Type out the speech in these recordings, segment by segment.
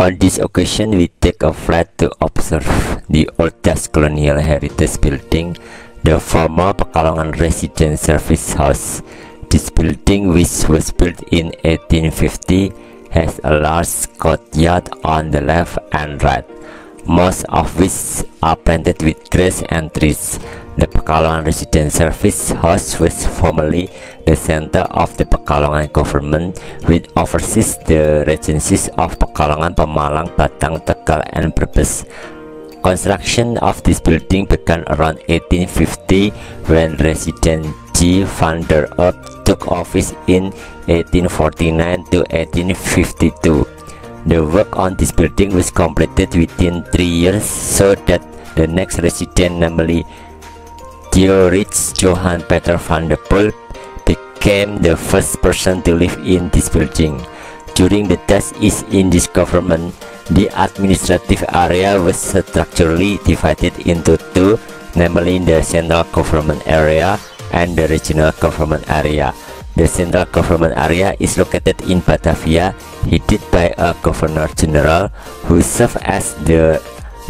On this occasion, we take a flight to observe the oldest colonial heritage building, the former Pekalongan Resident Service House. This building, which was built in 1850, has a large courtyard on the left and right, most of which are planted with grass and trees. The Pekalongan Resident Service House was formerly the center of the Pekalongan government, which oversees the regencies of Pekalongan, Pemalang, Batang, Tegal, and Brebes. Construction of this building began around 1850 when Resident G. van der Earp took office in 1849 to 1852. The work on this building was completed within 3 years, so that the next resident, namely George Johan Peter van der Pol, became the first person to live in this building. During the days in this government, the administrative area was structurally divided into two, namely the central government area and the regional government area. The central government area is located in Batavia, headed by a governor general who serves as the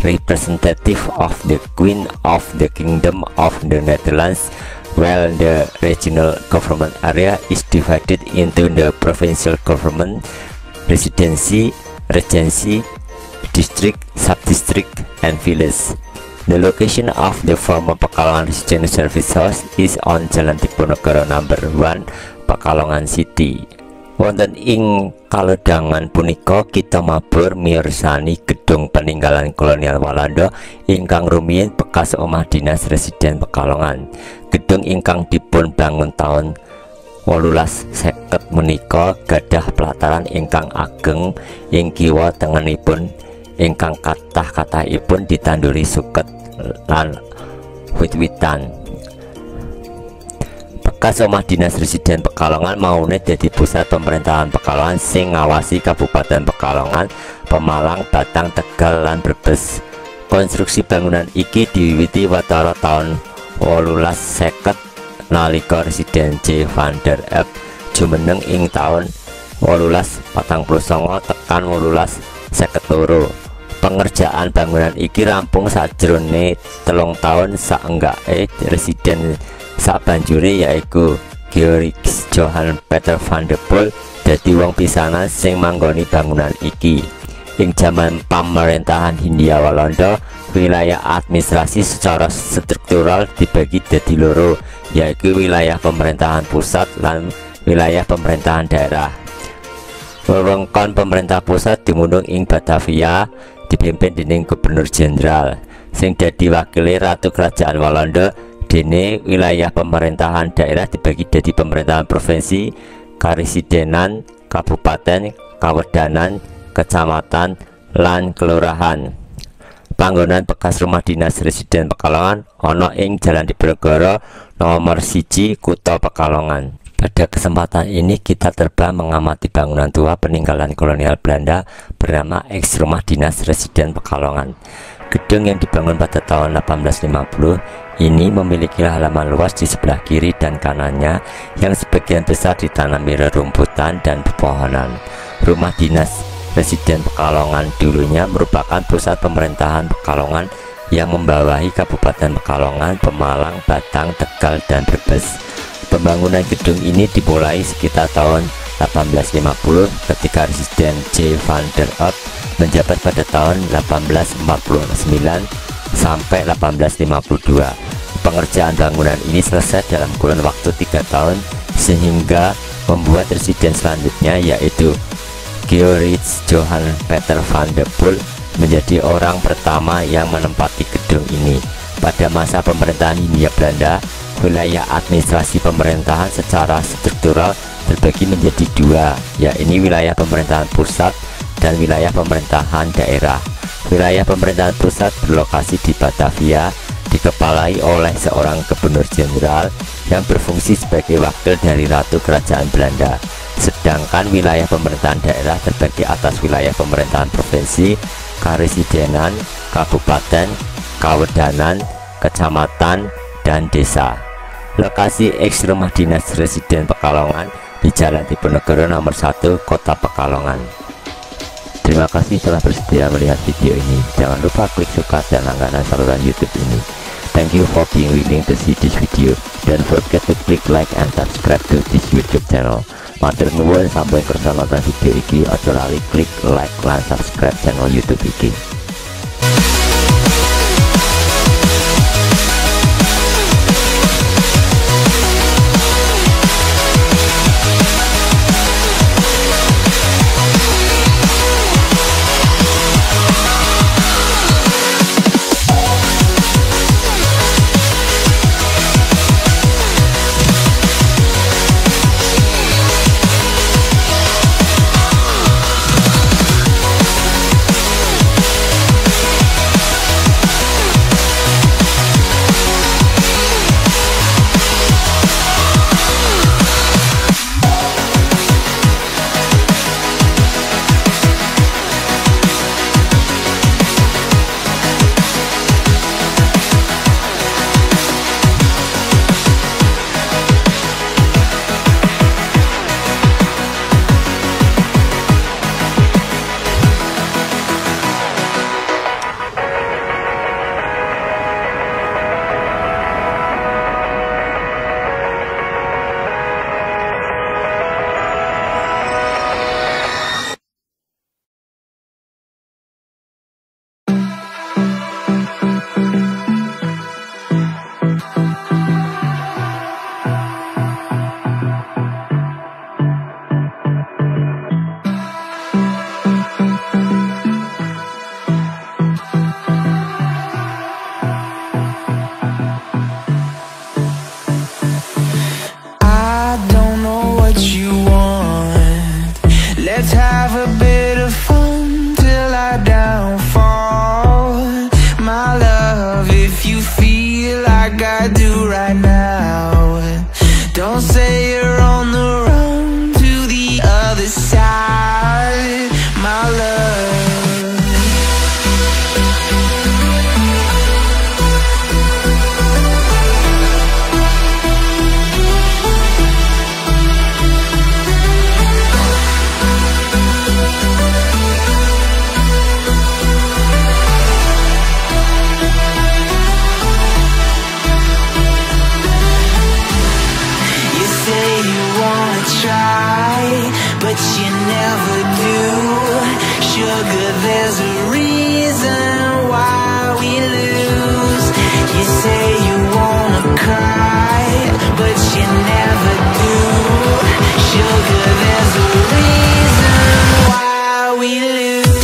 representative of the Queen of the Kingdom of the Netherlands, while the regional government area is divided into the provincial government, residency, regency, district, sub-district, and village. The location of the former Pekalongan Resident Service House is on Jalan Diponegoro number 1, Pekalongan City. Wonten ing kaledangan punika kita mabur mirsani gedung peninggalan kolonial Walanda ingkang rumiyin bekas omah dinas Residen Pekalongan. Gedung ingkang dipun bangun tahun 1850 menika gadah pelataran ingkang ageng ing kiwa tengenipun ingkang kathah-kathahipun ditanduri suket lan wit-witan. Bekas omah dinas Residen Pekalongan maune dadi pusat pemerintahan Pekalongan sing ngawasi Kabupaten Pekalongan, Pemalang, Batang, Tegal, lan Brebes. Konstruksi bangunan iki diwiwiti watara tahun 1850 nalika Residen J. van der Earp jumeneng ing tahun 1849 tekan 1852. Pengerjaan bangunan iki rampung sajrone 3 tahun saenggake residen sabanjure yaiku Georg Johan Peter van der Pol dadi wong pisanan sing manggoni bangunan iki. Ing jaman pemerintahan Hindia Walanda, wilayah administrasi secara struktural dibagi dadi loro, yaitu wilayah pemerintahan pusat lan wilayah pemerintahan daerah. Wewengkon pemerintah pusat dimundung ing Batavia dipimpin dening Gubernur Jenderal sing dadi wakile Ratu Kerajaan Walanda. Dene wilayah pemerintahan daerah dibagi dadi pemerintahan provinsi, karesidenan, kabupaten, kawedanan, kecamatan, lan kelurahan. Panggonan bekas rumah dinas Residen Pekalongan ana ing Jalan Diponegoro nomor 1, Kutha Pekalongan. Pada kesempatan ini kita terbang mengamati bangunan tua peninggalan kolonial Belanda bernama eks rumah dinas Residen Pekalongan. Gedung yang dibangun pada tahun 1850 ini memiliki halaman luas di sebelah kiri dan kanannya yang sebagian besar ditanami rerumputan dan pepohonan. Rumah dinas Residen Pekalongan dulunya merupakan pusat pemerintahan Pekalongan yang membawahi Kabupaten Pekalongan, Pemalang, Batang, Tegal, dan Brebes. Pembangunan gedung ini dimulai sekitar tahun 1850 ketika Residen J. van der Earp menjabat pada tahun 1849 sampai 1852. Pengerjaan bangunan ini selesai dalam kurun waktu 3 tahun sehingga membuat residen selanjutnya yaitu Georg Johan Peter van der Pol menjadi orang pertama yang menempati gedung ini. Pada masa pemerintahan Hindia Belanda, wilayah administrasi pemerintahan secara struktural terbagi menjadi dua, yaitu wilayah pemerintahan pusat dan wilayah pemerintahan daerah. Wilayah pemerintahan pusat berlokasi di Batavia, dikepalai oleh seorang gubernur jenderal yang berfungsi sebagai wakil dari Ratu Kerajaan Belanda. Sedangkan wilayah pemerintahan daerah terbagi atas wilayah pemerintahan provinsi, karesidenan, kabupaten, kawedanan, kecamatan, dan desa. Lokasi eks rumah dinas Residen Pekalongan di Jalan Diponegoro nomor 1, Kota Pekalongan. Terima kasih telah bersedia melihat video ini. Jangan lupa klik suka dan langganan saluran YouTube ini. Thank you for being willing to see this video. Don't forget to click like and subscribe to this YouTube channel. Matur nuwun sampun kersa nonton video iki. Aja lali klik like lan subscribe channel YouTube iki. Let's have a bit of fun till I downfall. My love, if you feel like I do right now, don't say you're on the run to the other side, my love. But you never do. Sugar, there's a reason why we lose. You say you wanna cry, but you never do. Sugar, there's a reason why we lose.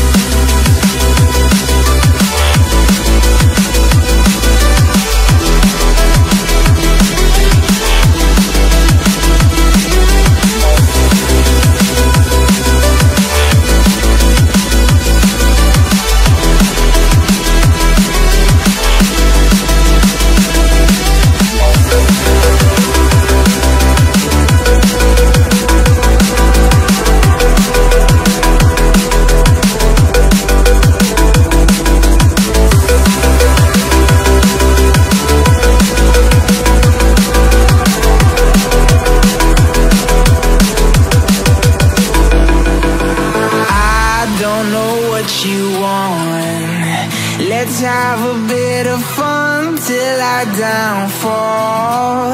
Let's have a bit of fun till I downfall.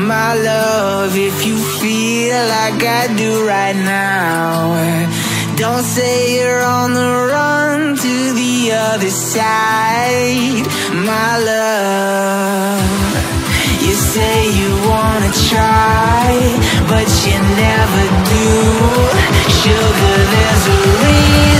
My love, if you feel like I do right now, don't say you're on the run to the other side, my love. You say you wanna try, but you never do. Sugar, there's a reason